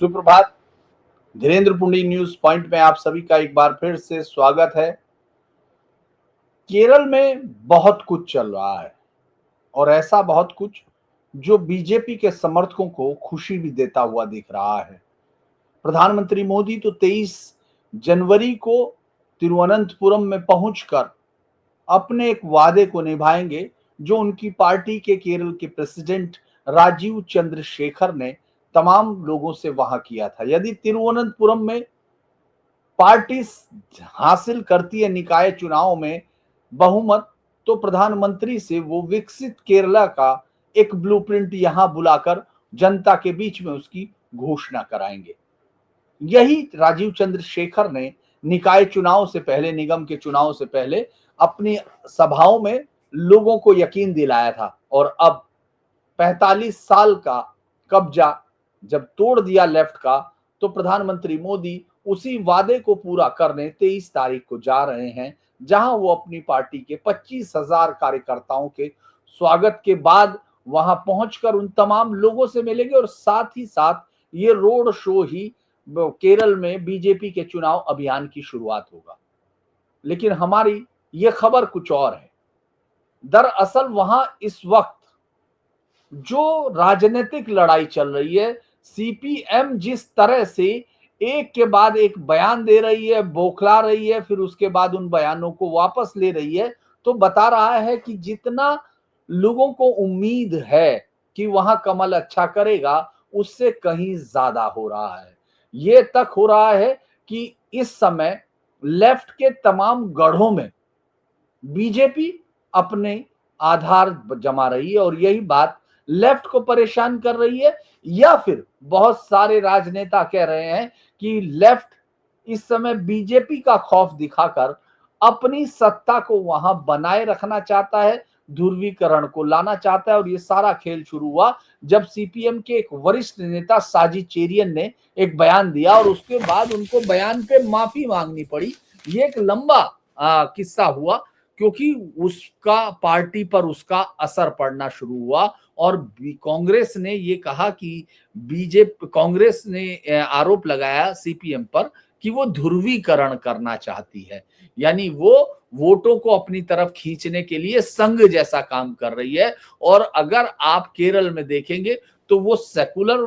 सुप्रभात। Dhirendra पुंडी news point में आप सभी का एक बार फिर से स्वागत है। केरल में बहुत कुछ चल रहा है और ऐसा बहुत कुछ जो बीजेपी के समर्थकों को खुशी भी देता हुआ दिख रहा है। प्रधानमंत्री मोदी तो 23 जनवरी को तिरुवनंतपुरम में पहुंचकर अपने एक वादे को निभाएंगे जो उनकी पार्टी के केरल के प्रेसिडेंट राजीव चंद्रशेखर ने तमाम लोगों से वहां किया था। यदि तिरुवनंतपुरम में पार्टी हासिल करती है निकाय चुनाव में बहुमत, तो प्रधानमंत्री से वो विकसित केरला का एक ब्लूप्रिंट यहां बुलाकर जनता के बीच में उसकी घोषणा कराएंगे। यही राजीव चंद्रशेखर ने निकाय चुनाव से पहले, निगम के चुनाव से पहले अपनी सभाओं में लोगों को यकीन दिलाया था। और अब 45 साल का कब्जा जब तोड़ दिया लेफ्ट का, तो प्रधानमंत्री मोदी उसी वादे को पूरा करने 23 तारीख को जा रहे हैं, जहां वो अपनी पार्टी के 25,000 कार्यकर्ताओं के स्वागत के बाद वहां पहुंचकर उन तमाम लोगों से मिलेंगे और साथ ही साथ ये रोड शो ही केरल में बीजेपी के चुनाव अभियान की शुरुआत होगा। लेकिन हमारी ये खबर कुछ और है। दरअसल वहां इस वक्त जो राजनीतिक लड़ाई चल रही है, सीपीएम जिस तरह से एक के बाद एक बयान दे रही है, बौखला रही है, फिर उसके बाद उन बयानों को वापस ले रही है, तो बता रहा है कि जितना लोगों को उम्मीद है कि वहां कमल अच्छा करेगा, उससे कहीं ज्यादा हो रहा है। ये तक हो रहा है कि इस समय लेफ्ट के तमाम गढ़ों में बीजेपी अपने आधार जमा रही है और यही बात लेफ्ट को परेशान कर रही है। या फिर बहुत सारे राजनेता कह रहे हैं कि लेफ्ट इस समय बीजेपी का खौफ दिखाकर अपनी सत्ता को वहां बनाए रखना चाहता है, ध्रुवीकरण को लाना चाहता है। और ये सारा खेल शुरू हुआ जब सीपीएम के एक वरिष्ठ नेता साजी चेरियन ने एक बयान दिया और उसके बाद उनको बयान पे माफी मांगनी पड़ी। ये एक लंबा किस्सा हुआ क्योंकि उसका पार्टी पर उसका असर पड़ना शुरू हुआ और कांग्रेस ने ये कहा कि कांग्रेस ने आरोप लगाया सीपीएम पर कि वो ध्रुवीकरण करना चाहती है, यानी वो वोटों को अपनी तरफ खींचने के लिए संघ जैसा काम कर रही है। और अगर आप केरल में देखेंगे तो वो सेकुलर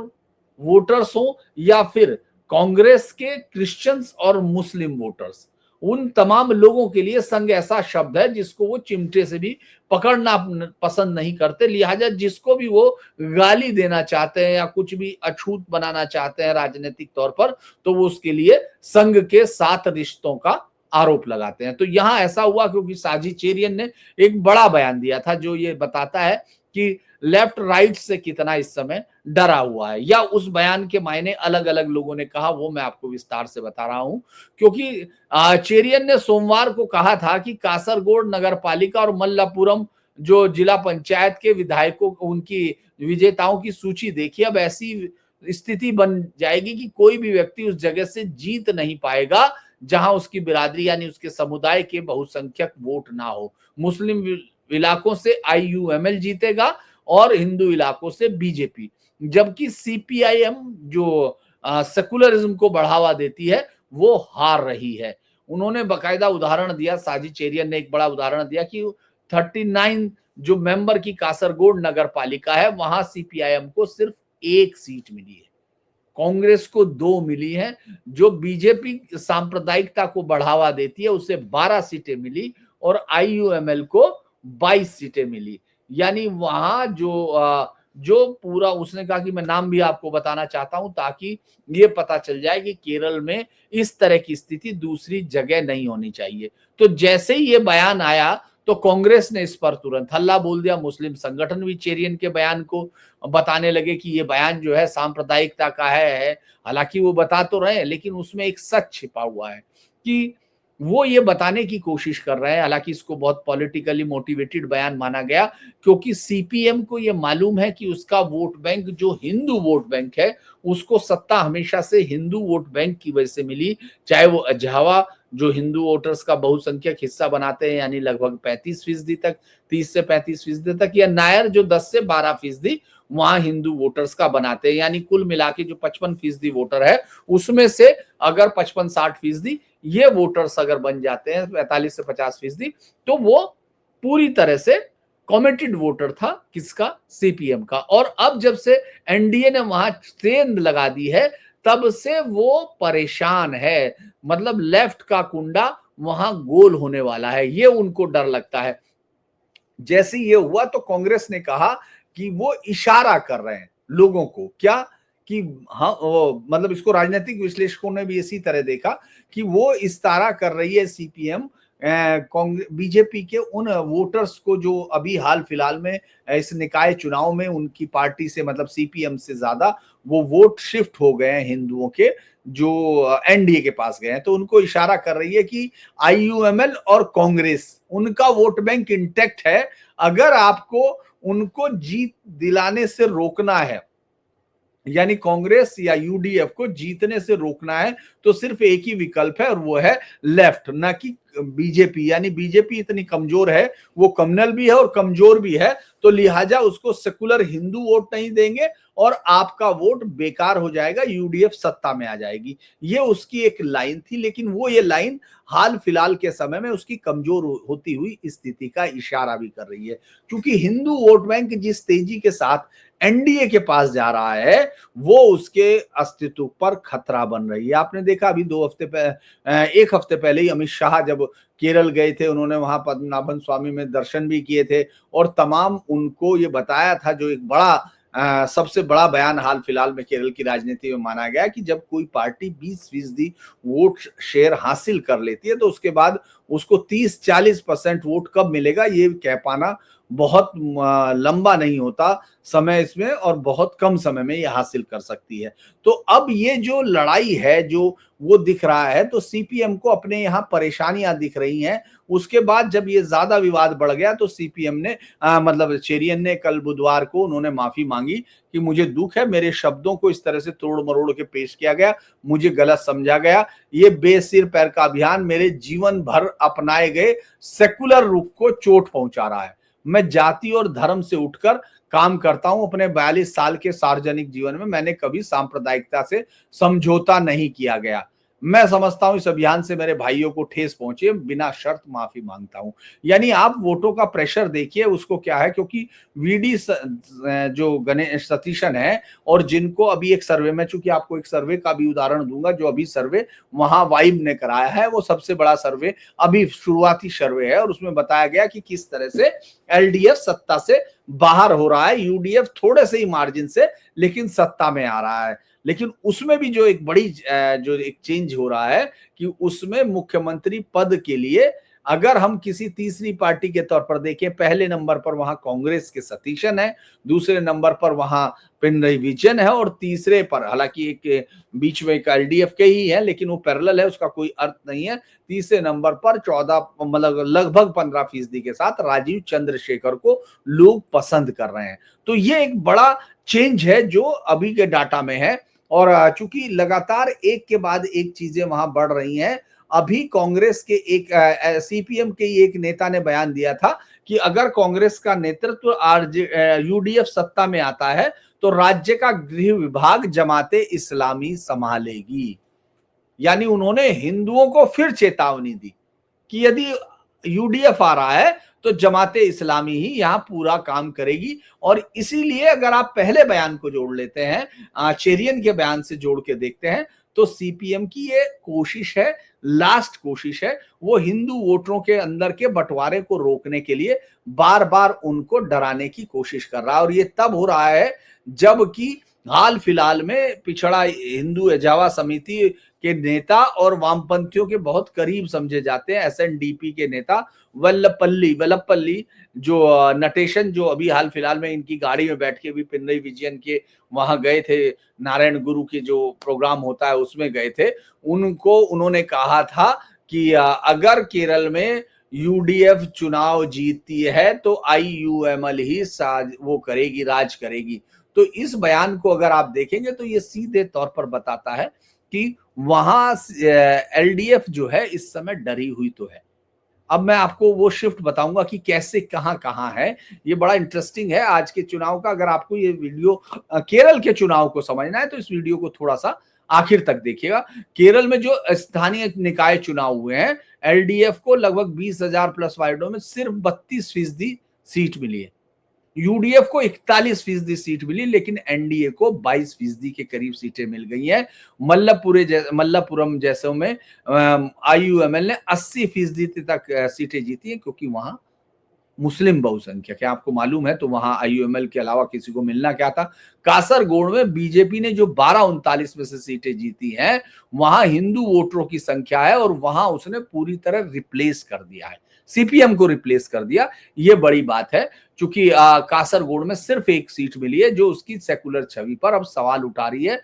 वोटर्स हो या फिर कांग्रेस के क्रिश्चियंस और मुस्लिम वोटर्स, उन तमाम लोगों के लिए संघ ऐसा शब्द है जिसको वो चिमटे से भी पकड़ना पसंद नहीं करते। लिहाजा जिसको भी वो गाली देना चाहते हैं या कुछ भी अछूत बनाना चाहते हैं राजनीतिक तौर पर, तो वो उसके लिए संघ के साथ रिश्तों का आरोप लगाते हैं। तो यहां ऐसा हुआ क्योंकि साजी चेरियन ने एक बड़ा बयान दिया था जो ये बताता है कि लेफ्ट राइट से कितना इस समय डरा हुआ है, या उस बयान के मायने अलग अलग लोगों ने कहा, वो मैं आपको विस्तार से बता रहा हूं। क्योंकि चेरियन ने सोमवार को कहा था कि कासरगोड नगर पालिका और मल्लापुरम जो जिला पंचायत के विधायकों, उनकी विजेताओं की सूची देखी, अब ऐसी स्थिति बन जाएगी कि कोई भी व्यक्ति उस जगह से जीत नहीं पाएगा जहां उसकी बिरादरी यानी उसके समुदाय के बहुसंख्यक वोट ना हो। मुस्लिम इलाकों से आईयूएमएल जीतेगा और हिंदू इलाकों से बीजेपी, जबकि सीपीआईएम जो सेकुलरिज्म को बढ़ावा देती है वो हार रही है। उन्होंने बकायदा उदाहरण दिया, साजी चेरियन ने एक बड़ा उदाहरण दिया कि 39 जो मेंबर की कासरगोड नगर पालिका है वहां सीपीआईएम को सिर्फ 1 सीट मिली है, कांग्रेस को 2 मिली है। जो बीजेपी सांप्रदायिकता को बढ़ावा देती है उसे 12 सीटें मिली और आईयूएमएल को 22 सीटें मिली। यानी वहां जो पूरा, उसने कहा कि मैं नाम भी आपको बताना चाहता हूं ताकि ये पता चल जाए कि केरल में इस तरह की स्थिति दूसरी जगह नहीं होनी चाहिए। तो जैसे ही ये बयान आया तो कांग्रेस ने इस पर तुरंत हल्ला बोल दिया। मुस्लिम संगठन भी चेरियन के बयान को बताने लगे कि ये बयान जो है सांप्रदायिकता का है। हालांकि वो बता तो रहे हैं लेकिन उसमें एक सच छिपा हुआ है कि वो ये बताने की कोशिश कर रहे हैं, हालांकि इसको बहुत पॉलिटिकली मोटिवेटेड बयान माना गया, क्योंकि सीपीएम को ये मालूम है कि उसका वोट बैंक जो हिंदू वोट बैंक है, उसको सत्ता हमेशा से हिंदू वोट बैंक की वजह से मिली, चाहे वो अजावा जो हिंदू वोटर्स का बहुसंख्यक हिस्सा बनाते हैं, यानी लगभग 35% तक, 30 से 35% तक, या नायर जो 10 से 12% वहां हिंदू वोटर्स का बनाते हैं, यानी कुल मिला के जो 55% वोटर है, उसमें से अगर 55-60% ये वोटर्स अगर बन जाते हैं 45 से 50%, तो वो पूरी तरह से कमिटेड वोटर था किसका, सीपीएम का। और अब जब से एनडीए ने वहां सेंध लगा दी है, तब से वो परेशान है, मतलब लेफ्ट का कुंडा वहां गोल होने वाला है, ये उनको डर लगता है। जैसे ये हुआ तो कांग्रेस ने कहा कि वो इशारा कर रहे हैं लोगों को, क्या कि हाँ, मतलब इसको राजनीतिक विश्लेषकों ने भी इसी तरह देखा कि वो इशारा कर रही है सीपीएम कांग्रेस बीजेपी के उन वोटर्स को जो अभी हाल फिलहाल में इस निकाय चुनाव में उनकी पार्टी से, मतलब सीपीएम से ज्यादा वो वोट शिफ्ट हो गए हैं हिंदुओं के, जो एनडीए के पास गए हैं, तो उनको इशारा कर रही है कि आईयूएमएल और कांग्रेस उनका वोट बैंक इंटैक्ट है, अगर आपको उनको जीत दिलाने से रोकना है, यानी कांग्रेस या यूडीएफ को जीतने से रोकना है, तो सिर्फ एक ही विकल्प है और वो है लेफ्ट, ना कि बीजेपी। यानी बीजेपी इतनी कमजोर है, वो कम्युनल भी है और कमजोर भी है, तो लिहाजा उसको सेकुलर हिंदू वोट नहीं देंगे और आपका वोट बेकार हो जाएगा, यूडीएफ सत्ता में आ जाएगी। ये उसकी एक लाइन थी, लेकिन वो ये लाइन हाल फिलहाल के समय में उसकी कमजोर होती हुई स्थिति का इशारा भी कर रही है, क्योंकि हिंदू वोट बैंक जिस तेजी के साथ एनडीए के पास जा रहा है, वो उसके अस्तित्व पर खतरा बन रही है। आपने देखा अभी 1 हफ्ते पहले ही अमित शाह जब केरल गए थे, उन्होंने वहां पद्मनाभन स्वामी में दर्शन भी किए थे और तमाम उनको ये बताया था, जो एक बड़ा सबसे बड़ा बयान हाल फिलहाल में केरल की राजनीति में माना गया, कि जब कोई पार्टी 20% वोट शेयर हासिल कर लेती है, तो उसके बाद उसको 30-40% वोट कब मिलेगा ये कह पाना बहुत लंबा नहीं होता समय इसमें, और बहुत कम समय में ये हासिल कर सकती है। तो अब ये जो लड़ाई है जो वो दिख रहा है, तो सीपीएम को अपने यहाँ परेशानियां दिख रही हैं। उसके बाद जब ये ज्यादा विवाद बढ़ गया, तो सीपीएम ने मतलब चेरियन ने कल बुधवार को उन्होंने माफी मांगी कि मुझे दुख है, मेरे शब्दों को इस तरह से तोड़ मरोड़ के पेश किया गया, मुझे गलत समझा गया, ये बेसिर पैर का अभियान मेरे जीवन भर अपनाए गए सेकुलर रुख को चोट पहुंचा रहा है। मैं जाति और धर्म से उठकर काम करता हूं, अपने 42 साल के सार्वजनिक जीवन में मैंने कभी सांप्रदायिकता से समझौता नहीं किया गया। मैं समझता हूं इस अभियान से मेरे भाइयों को ठेस पहुंची, बिना शर्त माफी मांगता हूं। यानी आप वोटों का प्रेशर देखिए उसको क्या है, क्योंकि वीडी जो गणेश सतीशन है, और जिनको अभी एक सर्वे में, चूंकि आपको एक सर्वे का भी उदाहरण दूंगा जो अभी सर्वे वहां वाइब ने कराया है, वो सबसे बड़ा सर्वे अभी शुरुआती सर्वे है, और उसमें बताया गया कि किस तरह से एलडीएफ सत्ता से बाहर हो रहा है, यूडीएफ थोड़े से ही मार्जिन से लेकिन सत्ता में आ रहा है। लेकिन उसमें भी जो एक बड़ी जो एक चेंज हो रहा है कि उसमें मुख्यमंत्री पद के लिए अगर हम किसी तीसरी पार्टी के तौर पर देखें, पहले नंबर पर वहां कांग्रेस के सतीशन है, दूसरे नंबर पर वहां पिनरई विजयन है, और तीसरे पर हालांकि एक बीच में एक एलडीएफ के ही है लेकिन वो पैरेलल है, उसका कोई अर्थ नहीं है, तीसरे नंबर पर 14 मतलब लगभग 15% के साथ राजीव चंद्रशेखर को लोग पसंद कर रहे हैं। तो ये एक बड़ा चेंज है जो अभी के डाटा में है, और चूंकि लगातार एक के बाद एक चीजें वहां बढ़ रही हैं, अभी कांग्रेस के एक सीपीएम के एक नेता ने बयान दिया था कि अगर कांग्रेस का नेतृत्व यूडीएफ सत्ता में आता है, तो राज्य का गृह विभाग जमाते इस्लामी संभालेगी। यानी उन्होंने हिंदुओं को फिर चेतावनी दी कि यदि यूडीएफ आ रहा है तो जमाते इस्लामी ही यहां पूरा काम करेगी। और इसीलिए अगर आप पहले बयान को जोड़ लेते हैं, चेरियन के बयान से जोड़ के देखते हैं, तो सीपीएम की ये कोशिश है, लास्ट कोशिश है, वो हिंदू वोटरों के अंदर के बंटवारे को रोकने के लिए बार बार उनको डराने की कोशिश कर रहा है। और ये तब हो रहा है जबकि हाल फिलहाल में पिछड़ा हिंदू एजावा समिति के नेता और वामपंथियों के बहुत करीब समझे जाते हैं एसएनडीपी के नेता वल्लपल्ली जो नटेशन, जो अभी हाल फिलहाल में इनकी गाड़ी में बैठ के भी पिनरई विजयन के वहां गए थे, नारायण गुरु के जो प्रोग्राम होता है उसमें गए थे, उनको उन्होंने कहा था कि अगर केरल में यूडीएफ चुनाव जीतती है तो आईयूएमएल ही वो करेगी, राज करेगी। तो इस बयान को अगर आप देखेंगे तो ये सीधे तौर पर बताता है कि वहां एलडीएफ जो है इस समय डरी हुई तो है। अब मैं आपको वो शिफ्ट बताऊंगा कि कैसे कहां कहां है। ये बड़ा इंटरेस्टिंग है आज के चुनाव का। अगर आपको ये वीडियो केरल के चुनाव को समझना है तो इस वीडियो को थोड़ा सा आखिर तक देखिएगा। केरल में जो स्थानीय निकाय चुनाव हुए हैं, एलडीएफ को लगभग 20,000 प्लस वार्डों में सिर्फ 32% सीट मिली है। यूडीएफ को 41% सीट मिली, लेकिन एनडीए को 22% के करीब सीटें मिल गई हैं। मल्लापुरम जैसों में आईयूएमएल ने 80% तक सीटें जीती हैं, क्योंकि वहां मुस्लिम बहुसंख्यक है। आपको मालूम है, तो वहां आईयूएमएल के अलावा किसी को मिलना क्या था। कासरगोड में बीजेपी ने जो 1239 में से सीटें जीती हैं, वहां हिंदू वोटरों की संख्या है और वहां उसने पूरी तरह रिप्लेस कर दिया है, सीपीएम को रिप्लेस कर दिया। ये बड़ी बात है, क्योंकि कासरगोड में सिर्फ एक सीट मिली है, जो उसकी सेकुलर छवि पर अब सवाल उठा रही है।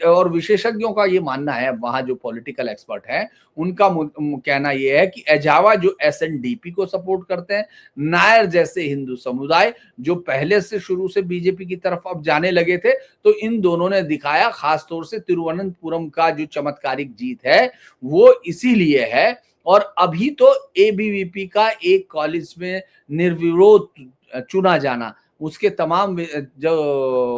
और विशेषज्ञों का ये मानना है, वहां जो पॉलिटिकल एक्सपर्ट हैं उनका कहना यह है कि एजावा जो एसएनडीपी को सपोर्ट करते हैं, नायर जैसे हिंदू समुदाय जो पहले से शुरू से बीजेपी की तरफ अब जाने लगे थे, तो इन दोनों ने दिखाया। खासतौर से तिरुवनंतपुरम का जो चमत्कारिक जीत है वो इसीलिए है। और अभी तो एबीवीपी का एक कॉलेज में निर्विरोध चुना जाना, उसके तमाम जो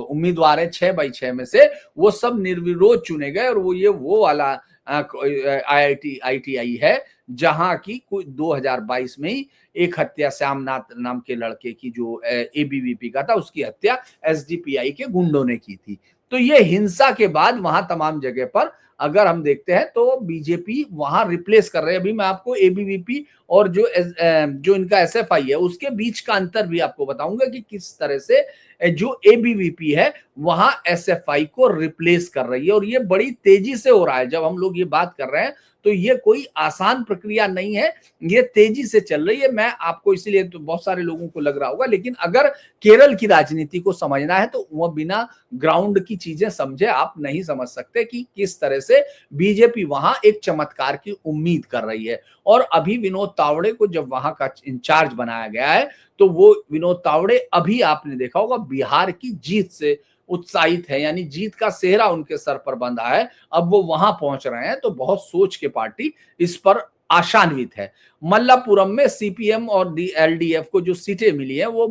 उम्मीदवार है 6/6 में से, वो सब निर्विरोध चुने गए। और वो वाला आईआईटी है जहां की 2022 में ही एक हत्या श्यामनाथ नाम के लड़के की, जो एबीवीपी का था, उसकी हत्या एसडीपीआई के गुंडों ने की थी। तो ये हिंसा के बाद वहां तमाम जगह पर अगर हम देखते हैं तो बीजेपी वहां रिप्लेस कर रहे हैं। अभी मैं आपको एबीवीपी और जो इनका एसएफआई है उसके बीच का अंतर भी आपको बताऊंगा कि किस तरह से जो एबीवीपी है वहां एसएफआई को रिप्लेस कर रही है। और ये बड़ी तेजी से हो रहा है। जब हम लोग ये बात कर रहे हैं तो ये कोई आसान प्रक्रिया नहीं है, ये तेजी से चल रही है। मैं आपको इसलिए, तो बहुत सारे लोगों को लग रहा होगा, लेकिन अगर केरल की राजनीति को समझना है तो वह बिना ग्राउंड की चीजें समझे आप नहीं समझ सकते कि किस तरह से बीजेपी वहां एक चमत्कार की उम्मीद कर रही है। और अभी विनोद तावड़े को जब वहां का इंचार्ज बनाया गया है, तो वो विनोद तावड़े अभी आपने देखा होगा बिहार की जीत से उत्साहित है, यानी जीत का सेहरा उनके सर पर बंधा है। अब वो वहां पहुंच रहे हैं, तो बहुत सोच के पार्टी इस पर आशान्वित है। मल्लापुरम में सीपीएम और एलडीएफ को जो सीटें मिली है वो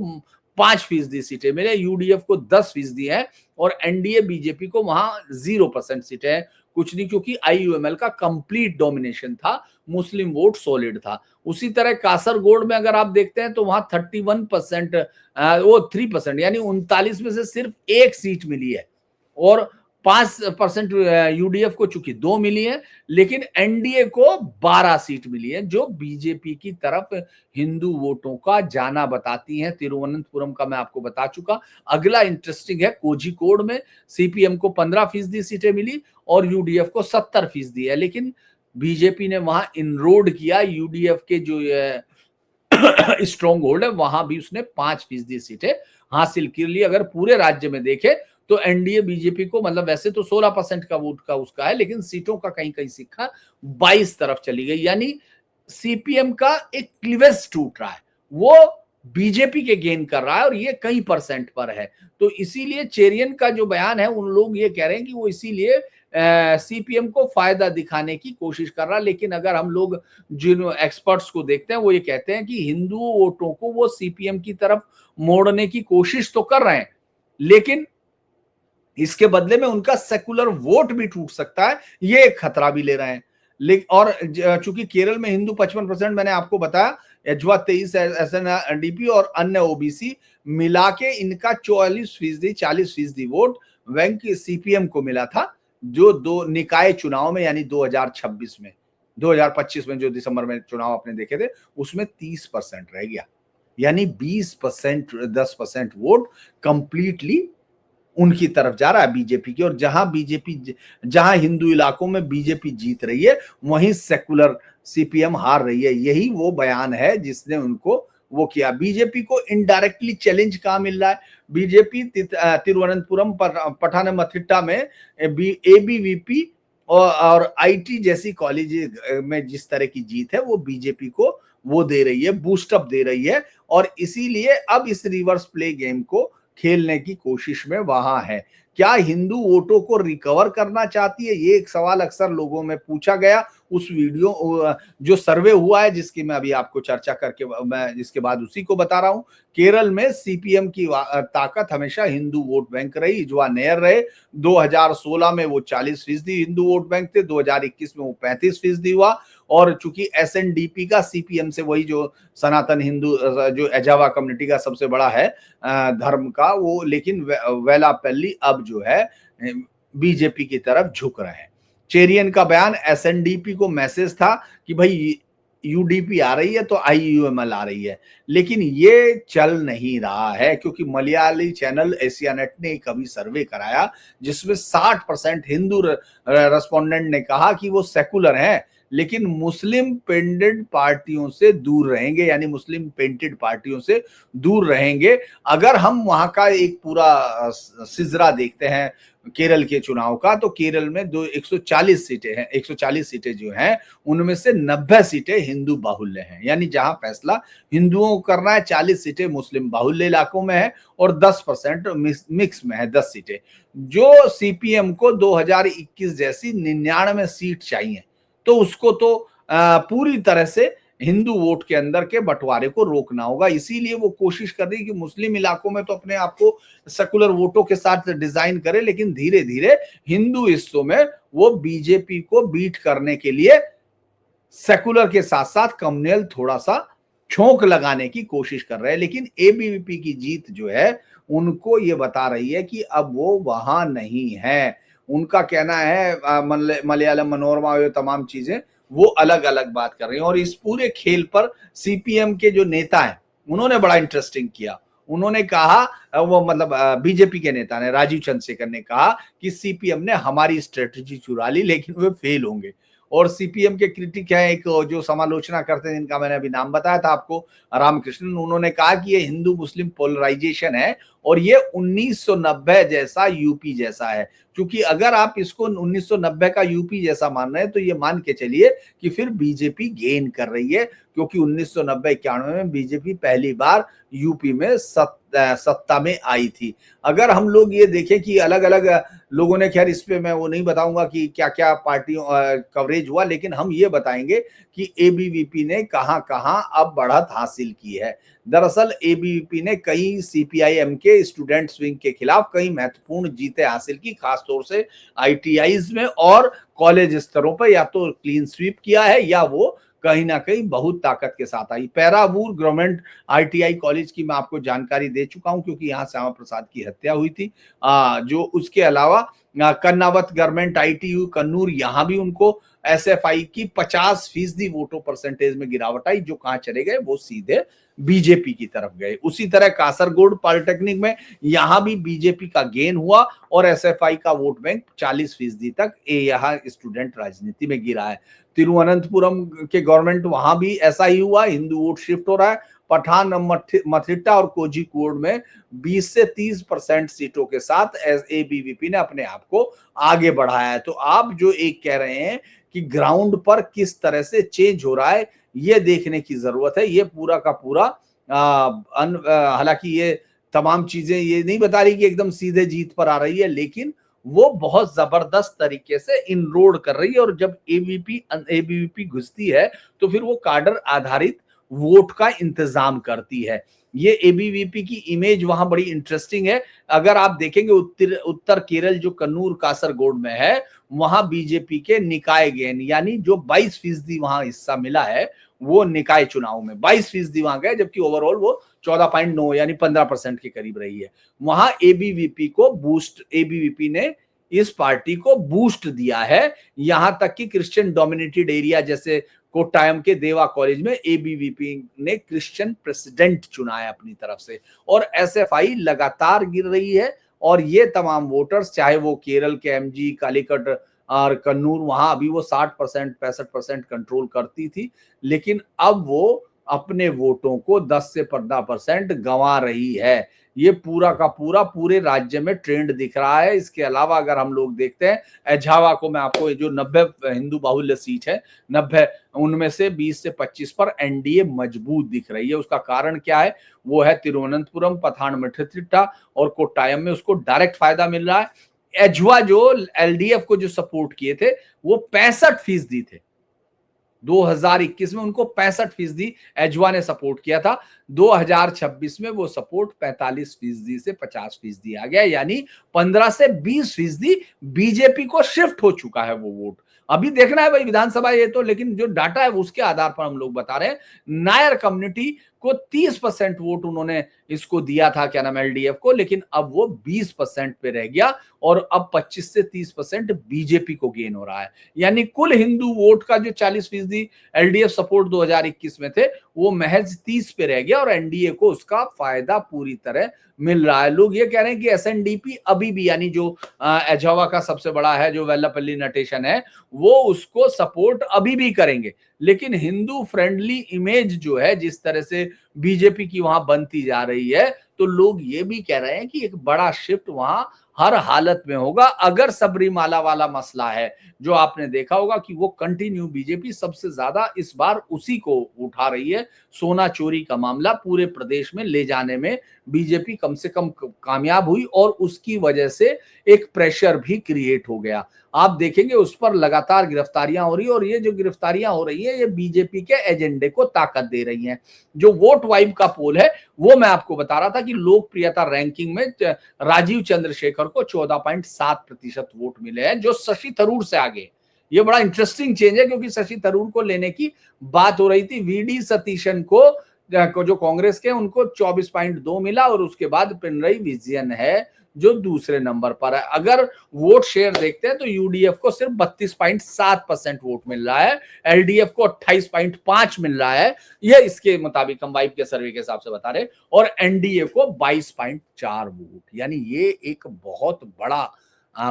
5% सीटें मिले, यूडीएफ को 10% है और एनडीए बीजेपी को वहां 0% सीटें हैं। कुछ नहीं, क्योंकि आईयूएमएल का कंप्लीट डोमिनेशन था, मुस्लिम वोट सॉलिड था। उसी तरह कासरगोड में अगर आप देखते हैं तो वहां 31%, वो 3%, यानी 39 में से सिर्फ एक सीट मिली है। और 5% यूडीएफ को चूंकि 2 मिली है, लेकिन एनडीए को 12 सीट मिली है, जो बीजेपी की तरफ हिंदू वोटों का जाना बताती हैं। तिरुवनंतपुरम का मैं आपको बता चुका। अगला इंटरेस्टिंग है, कोझिकोड में सीपीएम को 15% सीटें मिली और यूडीएफ को 70% है, लेकिन बीजेपी ने वहां इनरोड किया। यूडीएफ के जो स्ट्रॉन्ग होल्ड है वहां भी उसने 5% सीटें हासिल कर ली। अगर पूरे राज्य में देखे तो एनडीए बीजेपी को, मतलब वैसे तो 16% का वोट का उसका है, लेकिन सीटों का कहीं कहीं सिक्का 22 तरफ चली गई। यानी सीपीएम का एक क्लीवेज टूट रहा है, वो बीजेपी के गेन कर रहा है और ये कई परसेंट पर है। तो इसीलिए चेरियन का जो बयान है, उन लोग ये कह रहे हैं कि वो इसीलिए सीपीएम को फायदा दिखाने की कोशिश कर रहा है। लेकिन अगर हम लोग जिन एक्सपर्ट्स को देखते हैं, वो ये कहते हैं कि हिंदू वोटों को वो सीपीएम की तरफ मोड़ने की कोशिश तो कर रहे हैं, लेकिन इसके बदले में उनका सेकुलर वोट भी टूट सकता है, ये एक खतरा भी ले रहे हैं। लेकिन और चूंकि केरल में हिंदू 55%, मैंने आपको बताया, एजवा 23, एसएनडीपी और अन्य ओबीसी मिला के इनका 40% वोट बैंक सीपीएम को मिला था, जो 2 निकाय चुनाव में, यानी 2026 में, 2025 में जो दिसंबर में चुनाव आपने देखे थे, उसमें 30% रह गया। यानी 20%, 10% वोट कंप्लीटली उनकी तरफ जा रहा है बीजेपी की। और जहां हिंदू इलाकों में बीजेपी जीत रही है, वहीं सेकुलर सीपीएम हार रही है। यही वो बयान है जिसने उनको वो किया। बीजेपी को इनडायरेक्टली चैलेंज कहां मिल रहा है? बीजेपी तिरुवनंतपुरम, पठानमथिट्टा में एबीवीपी और आईटी जैसी कॉलेज में जिस तरह की जीत है वो बीजेपी को वो दे रही है, बूस्टअप दे रही है, और इसीलिए अब इस रिवर्स प्ले गेम को खेलने की कोशिश में वहां है। क्या हिंदू वोटों को रिकवर करना चाहती है, ये एक सवाल अक्सर लोगों में पूछा गया। उस वीडियो जो सर्वे हुआ है जिसकी मैं अभी आपको चर्चा करके मैं इसके बाद उसी को बता रहा हूं। केरल में सीपीएम की ताकत हमेशा हिंदू वोट बैंक रही, जुआ नेयर रहे। 2016 में वो 40% हिंदू वोट बैंक थे, 2021 में वो 35% हुआ। और चूंकि एसएनडीपी का सीपीएम से, वही जो सनातन हिंदू जो एजावा कम्युनिटी का सबसे बड़ा है धर्म का वो, लेकिन वेलापल्ली अब जो है बीजेपी की तरफ झुक रहे हैं। चेरियन का बयान, एसएनडीपी को मैसेज था कि भाई यूडीपी आ रही है तो आईयूएमएल आ रही है, लेकिन ये चल नहीं रहा है क्योंकि मलयाली चैनल एशियानेट ने एक अभी सर्वे कराया जिसमें 60% हिंदू रेस्पोंडेंट ने कहा कि वो सेकुलर हैं लेकिन मुस्लिम पेंटेड पार्टियों से दूर रहेंगे, यानी मुस्लिम पेंटेड पार्टियों से दूर रहेंगे। अगर हम वहां का एक पूरा सिजरा देखते हैं केरल के चुनाव का, तो केरल में 140 सीटें हैं, 140 सीटें जो हैं उनमें से 90 सीटें हिंदू बाहुल्य हैं, यानी जहां फैसला हिंदुओं को करना है 40 सीटें मुस्लिम बाहुल्य इलाकों में है और 10% मिक्स में है, 10 सीटें। जो सीपीएम को 2021 जैसी 99 सीट चाहिए, तो उसको तो पूरी तरह से हिंदू वोट के अंदर के बंटवारे को रोकना होगा। इसीलिए वो कोशिश कर रही है कि मुस्लिम इलाकों में तो अपने आप को सेकुलर वोटों के साथ डिजाइन करे, लेकिन धीरे धीरे हिंदू हिस्सों में वो बीजेपी को बीट करने के लिए सेकुलर के साथ साथ कम्युनल थोड़ा सा छोंक लगाने की कोशिश कर रहे हैं। लेकिन एबीवीपी की जीत जो है उनको ये बता रही है कि अब वो वहां नहीं है। उनका कहना है मलयालम मनोरमा और तमाम चीजें वो अलग अलग बात कर रही हैं। और इस पूरे खेल पर सीपीएम के जो नेता हैं उन्होंने बड़ा इंटरेस्टिंग किया। उन्होंने कहा, वो मतलब बीजेपी के नेता ने, राजीव चंद्रशेखर ने कहा कि सीपीएम ने हमारी स्ट्रेटजी चुरा ली लेकिन वे फेल होंगे। और सीपीएम के क्रिटिक है एक जो समालोचना करते हैं जिनका मैंने अभी नाम बताया था आपको, रामकृष्णन, उन्होंने कहा कि ये हिंदू मुस्लिम पोलराइजेशन है और ये 1990 जैसा यूपी जैसा है। क्योंकि अगर आप इसको 1990 का यूपी जैसा मान रहे हैं तो ये मान के चलिए कि फिर बीजेपी गेन कर रही है, क्योंकि 1990-91 में बीजेपी पहली बार यूपी में सत्ता में आई थी। अगर हम लोग ये देखें कि अलग अलग लोगों ने, खैर इस पे मैं वो नहीं बताऊंगा कि क्या क्या पार्टियों कवरेज हुआ, लेकिन हम ये बताएंगे कि एबीवीपी ने कहां कहां अब बढ़त हासिल की है। दरअसल एबीवीपी ने कई सीपीआईएम के स्टूडेंट विंग के खिलाफ कई महत्वपूर्ण जीतें हासिल की, खासतौर से आईटीआईज में और कॉलेज स्तरों पर या तो क्लीन स्वीप किया है या वो कहीं ना कहीं बहुत ताकत के साथ आई। पैरावूर गवर्नमेंट आईटीआई कॉलेज की मैं आपको जानकारी दे चुका हूं क्योंकि यहाँ श्यामा प्रसाद की हत्या हुई थी। जो उसके अलावा कन्नावत गवर्नमेंट आईटीयू कन्नूर, यहाँ भी उनको एसएफआई की 50% वोटों परसेंटेज में गिरावट आई। जो कहां चले गए वो सीधे बीजेपी की तरफ गए। उसी तरह कासरगोड पॉलिटेक्निक में यहां भी बीजेपी का गेन हुआ और एसएफआई का वोट बैंक 40% तक यहाँ स्टूडेंट राजनीति में गिरा है। तिरुवनंतपुरम के गवर्नमेंट, वहां भी ऐसा ही हुआ, हिंदू वोट शिफ्ट हो रहा है। पठान मथिट्टा और कोझिकोड में 20 से 30% सीटों के साथ एबीवीपी ने अपने आप को आगे बढ़ाया है। तो आप जो एक कह रहे हैं कि ग्राउंड पर किस तरह से चेंज हो रहा है, ये देखने की जरूरत है। ये पूरा का पूरा हालांकि ये तमाम चीजें ये नहीं बता रही कि एकदम सीधे जीत पर आ रही है, लेकिन वो बहुत जबरदस्त तरीके से इनरोड कर रही है। और जब एबीवीपी घुसती है तो फिर वो कार्डर आधारित वोट का इंतजाम करती है। ये एबीवीपी की इमेज वहां बड़ी इंटरेस्टिंग है। अगर आप देखेंगे उत्तर केरल जो कन्नूर कासरगोड में है, वहां बीजेपी के निकाय गेन, यानी जो 22% वहां हिस्सा मिला है वो निकाय चुनाव में 22% वहां गए, जबकि ओवरऑल वो 14.9 यानी 15% के करीब रही है। वहां एबीवीपी ने इस पार्टी को बूस्ट दिया है। यहां तक कि क्रिश्चियन डोमिनेटेड एरिया जैसे कोट्टायम के देवा कॉलेज में एबीवीपी ने क्रिश्चियन प्रेसिडेंट चुना है अपनी तरफ से। और एसएफआई लगातार गिर रही है और ये तमाम वोटर्स, चाहे वो केरल के एमजी, कालीकट और कन्नूर, वहां अभी वो 60% 65% कंट्रोल करती थी, लेकिन अब वो अपने वोटों को 10 से 15% गंवा रही है। ये पूरा का पूरा पूरे राज्य में ट्रेंड दिख रहा है। इसके अलावा अगर हम लोग देखते हैं एझावा को, मैं आपको जो 90 हिंदू बाहुल्य सीट है 90, उनमें से 20 से 25 पर एनडीए मजबूत दिख रही है। उसका कारण क्या है? वो है तिरुवनंतपुरम, पथानमथिट्टा और कोट्टायम में उसको डायरेक्ट फायदा मिल रहा है। एझवा जो एलडीएफ को जो सपोर्ट किए थे वो 65% थे 2021 में, उनको 65% एजवा ने सपोर्ट किया था। 2026 में वो सपोर्ट 45% से 50% आ गया, यानी 15 से 20% बीजेपी को शिफ्ट हो चुका है वो वोट। अभी देखना है भाई विधानसभा ये तो, लेकिन जो डाटा है उसके आधार पर हम लोग बता रहे हैं नायर कम्युनिटी को 30% वोट उन्होंने इसको दिया था, क्या नाम, एलडीएफ को, लेकिन अब वो 20% पे रह गया और अब 25 से 30% बीजेपी को गेन हो रहा है। यानी कुल हिंदू वोट का जो 40% एलडीएफ सपोर्ट 2021 में थे वो महज 30 पे रह गया और एनडीए को उसका फायदा पूरी तरह मिल रहा है। लोग ये कह रहे हैं कि एसएनडीपी अभी भी, यानी जो एझावा का सबसे बड़ा है जो वेल्लापल्ली नटेशन है, वो उसको सपोर्ट अभी भी करेंगे, लेकिन हिंदू फ्रेंडली इमेज जो है जिस तरह से बीजेपी की वहां बनती जा रही है, तो लोग ये भी कह रहे हैं कि एक बड़ा शिफ्ट वहां हर हालत में होगा। अगर सबरीमाला वाला मसला है जो आपने देखा होगा कि वो कंटिन्यू बीजेपी सबसे ज्यादा इस बार उसी को उठा रही है, सोना चोरी का मामला पूरे प्रदेश में ले जाने में बीजेपी कम से कम कामयाब हुई और उसकी वजह से एक प्रेशर भी क्रिएट हो गया। आप देखेंगे उस पर लगातार गिरफ्तारियां हो रही है और ये जो गिरफ्तारियां हो रही है ये बीजेपी के एजेंडे को ताकत दे रही हैं। जो वोट वाइब का पोल है वो मैं आपको बता रहा था कि लोकप्रियता रैंकिंग में राजीव चंद्रशेखर को 14.7% वोट मिले हैं, जो शशि थरूर से आगे। ये बड़ा इंटरेस्टिंग चेंज है क्योंकि शशि थरूर को लेने की बात हो रही थी। वीडी सतीशन को जो कांग्रेस के, उनको 24.2 मिला और उसके बाद पिनरई विजयन है जो दूसरे नंबर पर है। अगर वोट शेयर देखते हैं तो यूडीएफ को सिर्फ 32.7% वोट मिल रहा है, एलडीएफ को 28.5 मिल रहा है, यह इसके मुताबिक हम वाइब के सर्वे के हिसाब से बता रहे, और एनडीए को 22.4 वोट। यानी ये एक बहुत बड़ा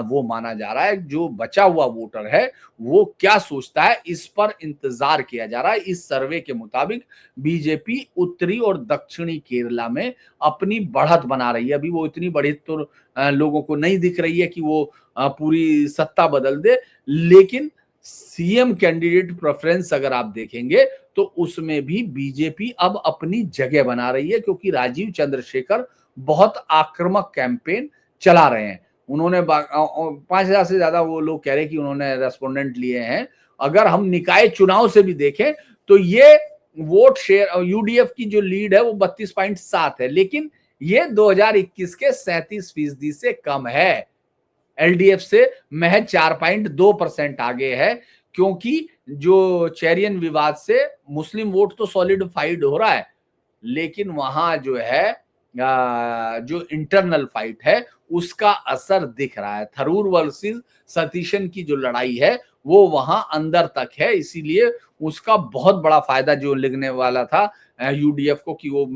वो माना जा रहा है। जो बचा हुआ वोटर है वो क्या सोचता है, इस पर इंतजार किया जा रहा है। इस सर्वे के मुताबिक बीजेपी उत्तरी और दक्षिणी केरला में अपनी बढ़त बना रही है। अभी वो इतनी बढ़त तो लोगों को नहीं दिख रही है कि वो पूरी सत्ता बदल दे, लेकिन सीएम कैंडिडेट प्रेफरेंस अगर आप देखेंगे तो उसमें भी बीजेपी अब अपनी जगह बना रही है, क्योंकि राजीव चंद्रशेखर बहुत आक्रामक कैंपेन चला रहे हैं। उन्होंने 5,000 से ज्यादा वो लोग कह रहे हैं कि उन्होंने रेस्पोंडेंट लिए हैं। अगर हम निकाय चुनाव से भी देखें तो ये वोट शेयर यूडीएफ की जो लीड है वो 32.7 है, लेकिन ये 2021 के 37% से कम है। एलडीएफ से महज 4.2% आगे है, क्योंकि जो चेरियन विवाद से मुस्लिम वोट तो सॉलिडिफाइड हो रहा है, लेकिन वहां जो है जो इंटरनल फाइट है उसका असर दिख रहा है। थरूर वर्सेस सतीशन की जो लड़ाई है वो वहां अंदर तक है, इसीलिए उसका बहुत बड़ा फायदा जो लगने वाला था यूडीएफ को कि वो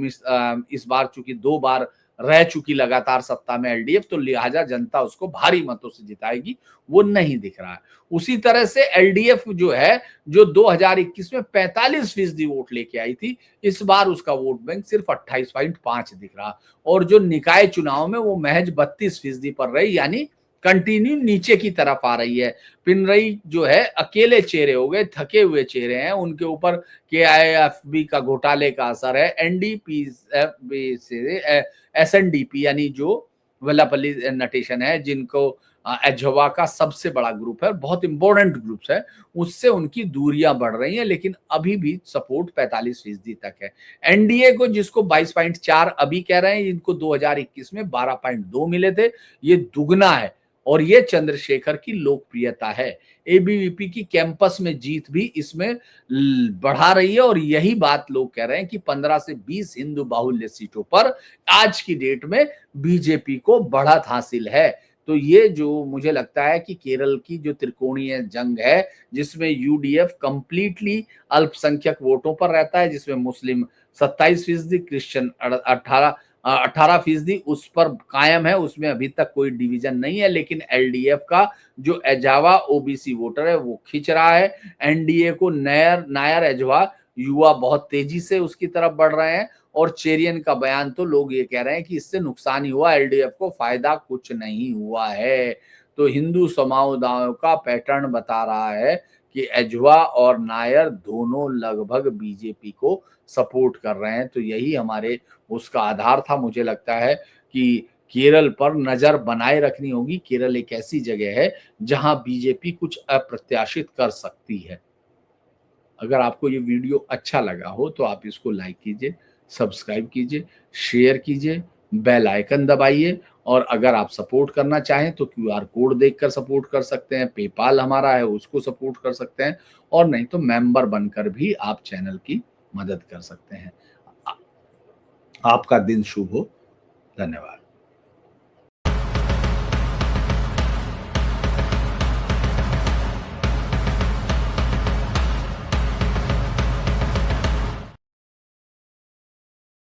इस बार चूंकि 2 बार रह चुकी लगातार सत्ता में एलडीएफ, तो लिहाजा जनता उसको भारी मतों से जिताएगी, वो नहीं दिख रहा है। उसी तरह से एलडीएफ जो है, जो 2021 में 45% वोट लेके आई थी, इस बार उसका वोट बैंक सिर्फ 28.5 दिख रहा, और जो निकाय चुनाव में वो महज 32% पर रही, यानी कंटिन्यू नीचे की तरफ आ रही है। पिनरई जो है अकेले चेहरे हो गए, थके हुए चेहरे हैं, उनके ऊपर केआईएफबी का घोटाले का असर है। एनडीपी से एसएनडीपी यानी जो वेल्लापल्ली नटेशन है, जिनको एझवा का सबसे बड़ा ग्रुप है, बहुत इंपॉर्टेंट ग्रुप्स है, उससे उनकी दूरियां बढ़ रही हैं, लेकिन अभी भी सपोर्ट 45% तक है। एनडीए को, जिसको 22.4 अभी कह रहे हैं, जिनको 2021 में 12.2 मिले थे, ये दुगना है और ये चंद्रशेखर की लोकप्रियता है। एबीवीपी की कैंपस में जीत भी इसमें बढ़ा रही है, और यही बात लोग कह रहे हैं कि 15 से 20 हिंदू बाहुल्य सीटों पर आज की डेट में बीजेपी को बढ़त हासिल है। तो ये जो मुझे लगता है कि केरल की जो त्रिकोणीय जंग है, जिसमें यूडीएफ कंप्लीटली अल्पसंख्यक वोटों पर रहता है, जिसमें मुस्लिम 27%, क्रिश्चियन 18% उस पर कायम है, उसमें अभी तक कोई डिवीजन नहीं है, लेकिन एलडीएफ का जो एझावा ओबीसी वोटर है वो खींच रहा है। एनडीए को नायर एझवा युवा बहुत तेजी से उसकी तरफ बढ़ रहे हैं। और चेरियन का बयान तो लोग ये कह रहे हैं कि इससे नुकसान ही हुआ, एलडीएफ को फायदा कुछ नहीं हुआ है। तो हिंदू समुदायों का पैटर्न बता रहा है कि एजवा और नायर दोनों लगभग बीजेपी को सपोर्ट कर रहे हैं। तो यही हमारे उसका आधार था। मुझे लगता है कि केरल पर नजर बनाए रखनी होगी। केरल एक ऐसी जगह है जहां बीजेपी कुछ अप्रत्याशित कर सकती है। अगर आपको ये वीडियो अच्छा लगा हो तो आप इसको लाइक कीजिए, सब्सक्राइब कीजिए, शेयर कीजिए, बेल आइकन दबाइए। और अगर आप सपोर्ट करना चाहें तो क्यूआर कोड देखकर सपोर्ट कर सकते हैं, पेपाल हमारा है उसको सपोर्ट कर सकते हैं, और नहीं तो मेंबर बनकर भी आप चैनल की मदद कर सकते हैं। आपका दिन शुभ हो। धन्यवाद।